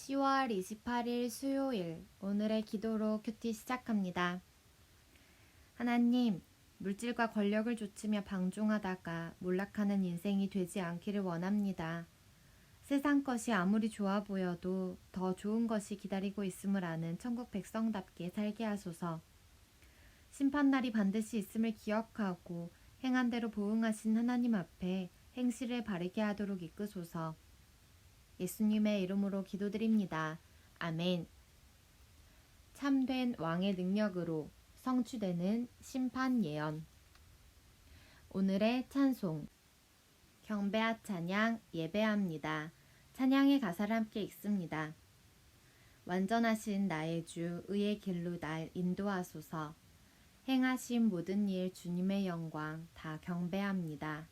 10월 28일 수요일, 오늘의 기도로 큐티 시작합니다. 하나님, 물질과 권력을 좇으며 방종하다가 몰락하는 인생이 되지 않기를 원합니다. 세상 것이 아무리 좋아 보여도 더 좋은 것이 기다리고 있음을 아는 천국 백성답게 살게 하소서. 심판날이 반드시 있음을 기억하고 행한 대로 보응하신 하나님 앞에 행실을 바르게 하도록 이끄소서. 예수님의 이름으로 기도드립니다. 아멘. 참된 왕의 능력으로 성취되는 심판 예언. 오늘의 찬송. 경배하 찬양 예배합니다. 찬양의 가사를 함께 읽습니다. 완전하신 나의 주 의의 길로 날 인도하소서. 행하신 모든 일 주님의 영광 다 경배합니다.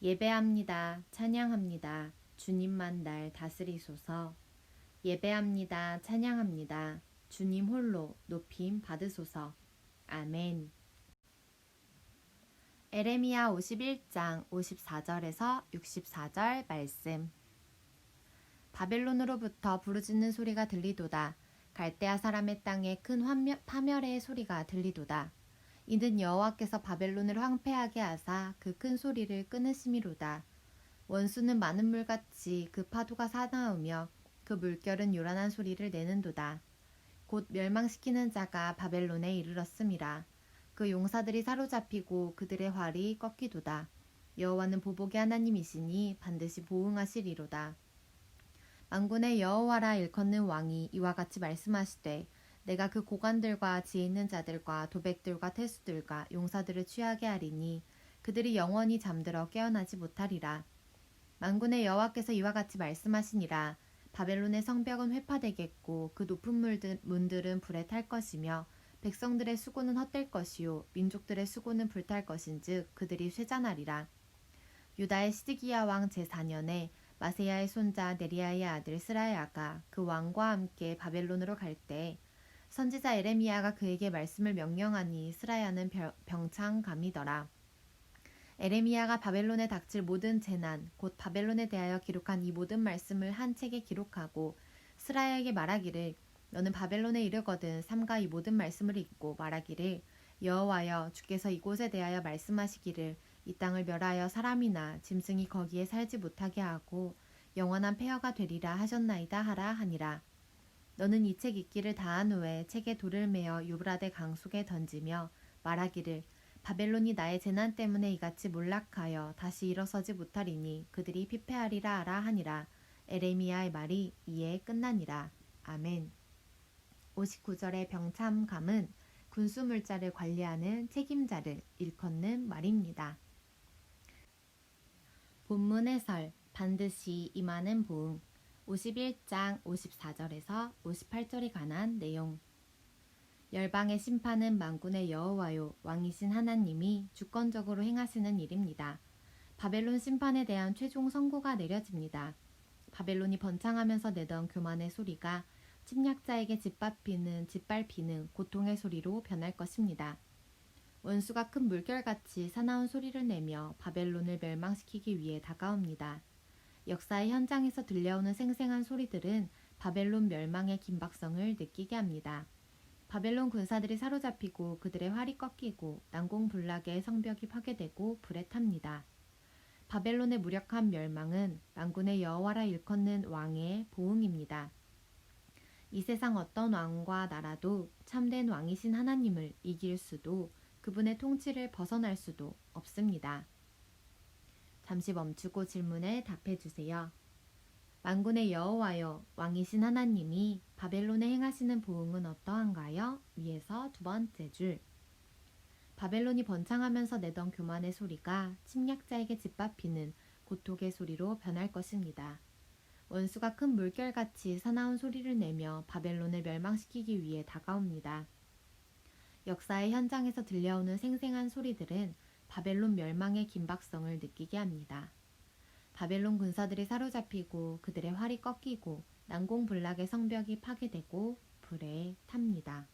예배합니다. 찬양합니다. 주님만 날 다스리소서. 예배합니다. 찬양합니다. 주님 홀로 높임 받으소서. 아멘. 에레미야 51장 54절에서 64절 말씀. 바벨론으로부터 부르짖는 소리가 들리도다. 갈대아 사람의 땅에 큰 파멸의 소리가 들리도다. 이는 여호와께서 바벨론을 황폐하게 하사 그 큰 소리를 끊으심이로다. 원수는 많은 물같이 그 파도가 사나우며 그 물결은 요란한 소리를 내는도다. 곧 멸망시키는 자가 바벨론에 이르렀음이라. 그 용사들이 사로잡히고 그들의 활이 꺾이도다. 여호와는 보복의 하나님이시니 반드시 보응하시리로다. 만군의 여호와라 일컫는 왕이 이와 같이 말씀하시되 내가 그 고관들과 지혜 있는 자들과 도백들과 태수들과 용사들을 취하게 하리니 그들이 영원히 잠들어 깨어나지 못하리라. 만군의 여호와께서 이와 같이 말씀하시니라. 바벨론의 성벽은 회파되겠고 그 높은 문들은 불에 탈 것이며 백성들의 수고는 헛될 것이요 민족들의 수고는 불탈 것인즉 그들이 쇠잔하리라. 유다의 시드기야 왕 제4년에 마세야의 손자 네리야의 아들 스라야가 그 왕과 함께 바벨론으로 갈 때 선지자 에레미야가 그에게 말씀을 명령하니 스라야는 병창감이더라. 에레미야가 바벨론에 닥칠 모든 재난 곧 바벨론에 대하여 기록한 이 모든 말씀을 한 책에 기록하고 스라야에게 말하기를 너는 바벨론에 이르거든 삼가 이 모든 말씀을 읽고 말하기를 여호와여 주께서 이곳에 대하여 말씀하시기를 이 땅을 멸하여 사람이나 짐승이 거기에 살지 못하게 하고 영원한 폐허가 되리라 하셨나이다 하라 하니라. 너는 이 책 읽기를 다한 후에 책에 돌을 메어 유브라데 강 속에 던지며 말하기를 바벨론이 나의 재난 때문에 이같이 몰락하여 다시 일어서지 못하리니 그들이 피폐하리라 하라 하니라. 에레미야의 말이 이에 끝나니라. 아멘. 59절의 병참감은 군수물자를 관리하는 책임자를 일컫는 말입니다. 본문 해설. 반드시 임하는 보응. 51장 54절에서 58절에 관한 내용. 열방의 심판은 만군의 여호와요 왕이신 하나님이 주권적으로 행하시는 일입니다. 바벨론 심판에 대한 최종 선고가 내려집니다. 바벨론이 번창하면서 내던 교만의 소리가 침략자에게 짓밟히는 고통의 소리로 변할 것입니다. 원수가 큰 물결같이 사나운 소리를 내며 바벨론을 멸망시키기 위해 다가옵니다. 역사의 현장에서 들려오는 생생한 소리들은 바벨론 멸망의 긴박성을 느끼게 합니다. 바벨론 군사들이 사로잡히고 그들의 활이 꺾이고 난공불락의 성벽이 파괴되고 불에 탑니다. 바벨론의 무력한 멸망은 만군의 여호와라 일컫는 왕의 보응입니다. 이 세상 어떤 왕과 나라도 참된 왕이신 하나님을 이길 수도 그분의 통치를 벗어날 수도 없습니다. 잠시 멈추고 질문에 답해주세요. 만군의 여호와여 왕이신 하나님이 바벨론에 행하시는 보응은 어떠한가요? 위에서 두 번째 줄. 바벨론이 번창하면서 내던 교만의 소리가 침략자에게 짓밟히는 고통의 소리로 변할 것입니다. 원수가 큰 물결같이 사나운 소리를 내며 바벨론을 멸망시키기 위해 다가옵니다. 역사의 현장에서 들려오는 생생한 소리들은 바벨론 멸망의 긴박성을 느끼게 합니다. 바벨론 군사들이 사로잡히고 그들의 활이 꺾이고 난공불락의 성벽이 파괴되고 불에 탑니다.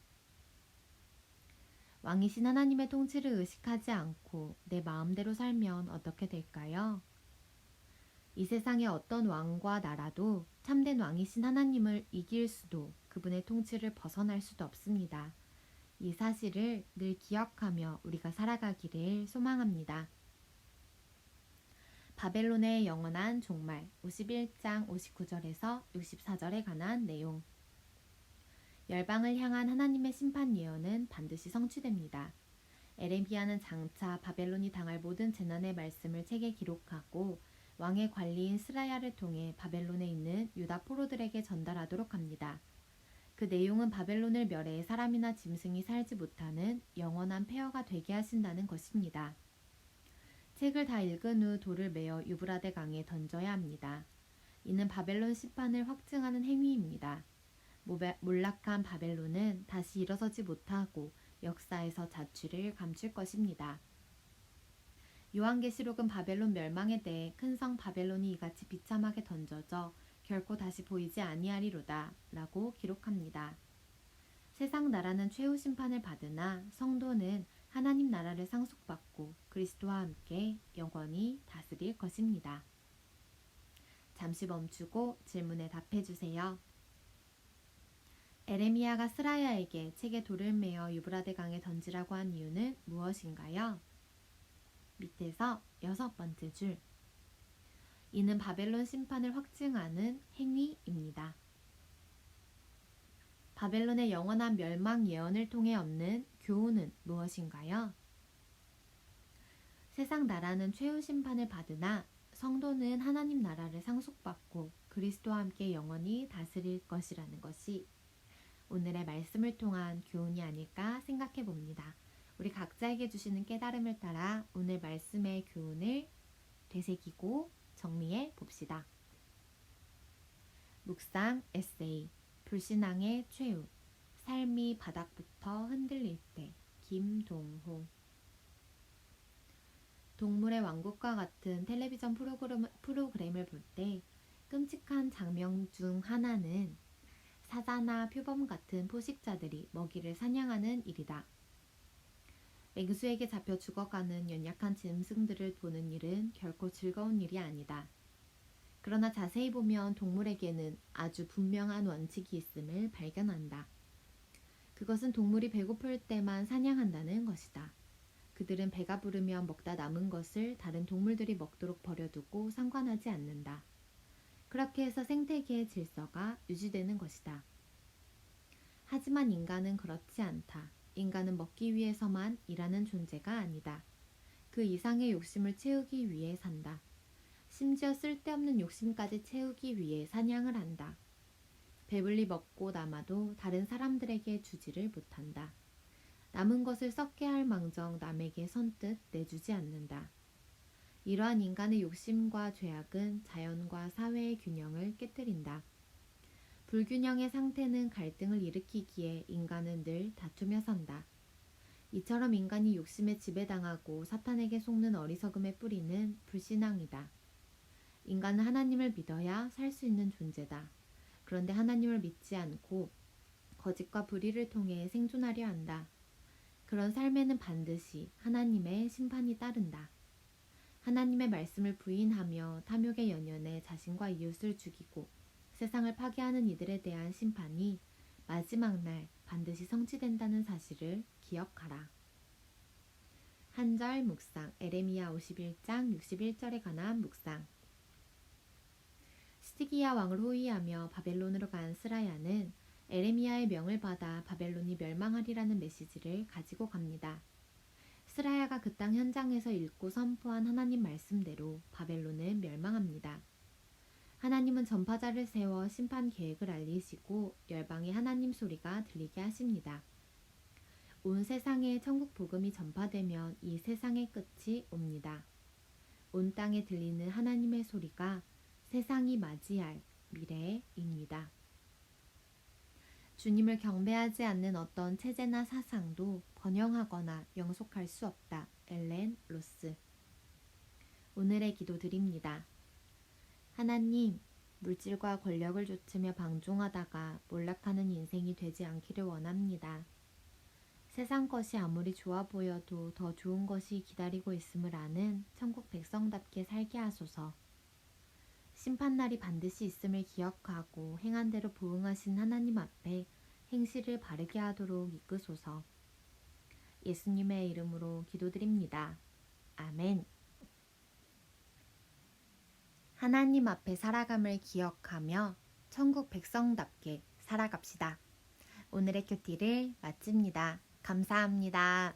왕이신 하나님의 통치를 의식하지 않고 내 마음대로 살면 어떻게 될까요? 이 세상의 어떤 왕과 나라도 참된 왕이신 하나님을 이길 수도 그분의 통치를 벗어날 수도 없습니다. 이 사실을 늘 기억하며 우리가 살아가기를 소망합니다. 바벨론의 영원한 종말 51장 59절에서 64절에 관한 내용. 열방을 향한 하나님의 심판 예언은 반드시 성취됩니다. 에레미야는 장차 바벨론이 당할 모든 재난의 말씀을 책에 기록하고 왕의 관리인 스라야를 통해 바벨론에 있는 유다 포로들에게 전달하도록 합니다. 그 내용은 바벨론을 멸해 사람이나 짐승이 살지 못하는 영원한 폐허가 되게 하신다는 것입니다. 책을 다 읽은 후 돌을 메어 유브라데 강에 던져야 합니다. 이는 바벨론 심판을 확증하는 행위입니다. 몰락한 바벨론은 다시 일어서지 못하고 역사에서 자취를 감출 것입니다. 요한계시록은 바벨론 멸망에 대해 큰 성 바벨론이 이같이 비참하게 던져져 결코 다시 보이지 아니하리로다 라고 기록합니다. 세상 나라는 최후 심판을 받으나 성도는 하나님 나라를 상속받고 그리스도와 함께 영원히 다스릴 것입니다. 잠시 멈추고 질문에 답해주세요. 에레미야가 스라야에게 책에 돌을 메어 유브라데 강에 던지라고 한 이유는 무엇인가요? 밑에서 6번째 줄. 이는 바벨론 심판을 확증하는 행위입니다. 바벨론의 영원한 멸망 예언을 통해 얻는 교훈은 무엇인가요? 세상 나라는 최후 심판을 받으나 성도는 하나님 나라를 상속받고 그리스도와 함께 영원히 다스릴 것이라는 것이 오늘의 말씀을 통한 교훈이 아닐까 생각해 봅니다. 우리 각자에게 주시는 깨달음을 따라 오늘 말씀의 교훈을 되새기고 정리해 봅시다. 묵상 에세이 불신앙의 최후 삶이 바닥부터 흔들릴 때 김동호. 동물의 왕국과 같은 텔레비전 프로그램을 볼 때 끔찍한 장면 중 하나는 사자나 표범 같은 포식자들이 먹이를 사냥하는 일이다. 맹수에게 잡혀 죽어가는 연약한 짐승들을 보는 일은 결코 즐거운 일이 아니다. 그러나 자세히 보면 동물에게는 아주 분명한 원칙이 있음을 발견한다. 그것은 동물이 배고플 때만 사냥한다는 것이다. 그들은 배가 부르면 먹다 남은 것을 다른 동물들이 먹도록 버려두고 상관하지 않는다. 그렇게 해서 생태계의 질서가 유지되는 것이다. 하지만 인간은 그렇지 않다. 인간은 먹기 위해서만 일하는 존재가 아니다. 그 이상의 욕심을 채우기 위해 산다. 심지어 쓸데없는 욕심까지 채우기 위해 사냥을 한다. 배불리 먹고 남아도 다른 사람들에게 주지를 못한다. 남은 것을 썩게 할 망정 남에게 선뜻 내주지 않는다. 이러한 인간의 욕심과 죄악은 자연과 사회의 균형을 깨뜨린다. 불균형의 상태는 갈등을 일으키기에 인간은 늘 다투며 산다. 이처럼 인간이 욕심에 지배당하고 사탄에게 속는 어리석음의 뿌리는 불신앙이다. 인간은 하나님을 믿어야 살 수 있는 존재다. 그런데 하나님을 믿지 않고 거짓과 불의를 통해 생존하려 한다. 그런 삶에는 반드시 하나님의 심판이 따른다. 하나님의 말씀을 부인하며 탐욕의 연연에 자신과 이웃을 죽이고 세상을 파괴하는 이들에 대한 심판이 마지막 날 반드시 성취된다는 사실을 기억하라. 한절 묵상 에레미야 51장 61절에 관한 묵상. 시드기야 왕을 호위하며 바벨론으로 간 스라야는 에레미야의 명을 받아 바벨론이 멸망하리라는 메시지를 가지고 갑니다. 스라야가 그 땅 현장에서 읽고 선포한 하나님 말씀대로 바벨론은 멸망합니다. 하나님은 전파자를 세워 심판 계획을 알리시고 열방의 하나님 소리가 들리게 하십니다. 온 세상에 천국 복음이 전파되면 이 세상의 끝이 옵니다. 온 땅에 들리는 하나님의 소리가 세상이 맞이할 미래입니다. 주님을 경배하지 않는 어떤 체제나 사상도 번영하거나 영속할 수 없다. 엘렌 로스. 오늘의 기도 드립니다. 하나님, 물질과 권력을 좇으며 방종하다가 몰락하는 인생이 되지 않기를 원합니다. 세상 것이 아무리 좋아 보여도 더 좋은 것이 기다리고 있음을 아는 천국 백성답게 살게 하소서. 심판날이 반드시 있음을 기억하고 행한 대로 보응하신 하나님 앞에 행실을 바르게 하도록 이끄소서. 예수님의 이름으로 기도드립니다. 아멘. 하나님 앞에 살아감을 기억하며 천국 백성답게 살아갑시다. 오늘의 큐티를 마칩니다. 감사합니다.